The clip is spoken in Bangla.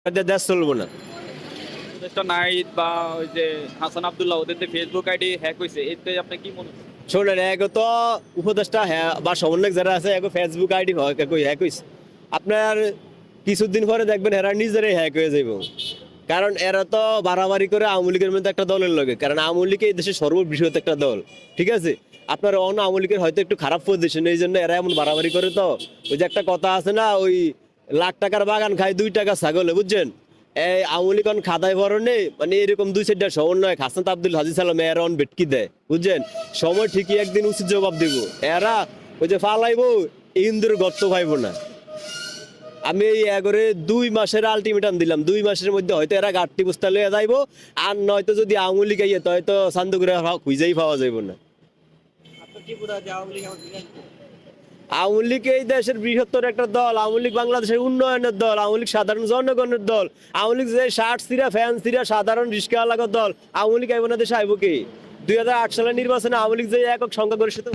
দেশ চলবো না। উপদেষ্টা নাহিদ বা ওই যে হাসান আব্দুল্লাহ ওদের যে ফেসবুক আইডি হ্যাক হয়েছে এতে আপনি কি মনে হয়? শোনেন, এক তো উপদেষ্টা হ্যাঁ বা সমন্বয়ক যারা আছে এক ফেসবুক আইডি হ্যাক হইছে। আপনার কিছুদিন পরে দেখবেন এরা নিজেরাই হ্যাক হয়ে যাইব। কারণ এরা তো বাড়াবাড়ি করে আওয়ামী লীগের মধ্যে একটা দলের লগে, কারণ আওয়ামী লীগ এই দেশের সর্ববৃহৎ একটা দল, ঠিক আছে। আপনার অন্য আওয়ামী লীগের হয়তো একটু খারাপ পজিশন, এই জন্য এরা এমন বাড়াবাড়ি করে। তো ওই যে একটা কথা আছে না, ওই লাখ টাকার বাগান খায় 2 টাকা ছাগলে, বুঝছেন। এই আওয়ামী লীগ খাদায় ভরণে মানে এরকম 2-4টা সমন্বয় হাসান আব্দুল হাজি সালাম এরা বেটকি দেয়, বুঝছেন। সময় ঠিকই একদিন উচিত জবাব দিব। এরা ওই যে ফালাইবো ইন্দ্র গর্ত পাইব না। আমি এই এগরে 2 মাসের আলটিমেটাম দিলাম, 2 মাসের মধ্যে হয়তো এরা গাঁটটি বস্তা লইয়া যাইব, আর নয়তো যদি আওয়ামী লীগ আইয়ে তো হয়তো চান্দুগুড়ে খুঁজেই পাওয়া যাইব না। আওয়ামী লীগ এই দেশের বৃহত্তর একটা দল। আওয়ামী লীগ বাংলাদেশের উন্নয়নের দল, আওয়ামী লীগ সাধারণ জনগণের দল, আওয়ামী লীগ যে শার্ট সিরা ফ্যান সিরা সাধারণ রিস্কা লাগার দল। আওয়ামী লীগ আইব না দেশে আইব কি? 2008 সালের নির্বাচনে আওয়ামী লীগ যে একক সংখ্যাগরিষ্ঠতা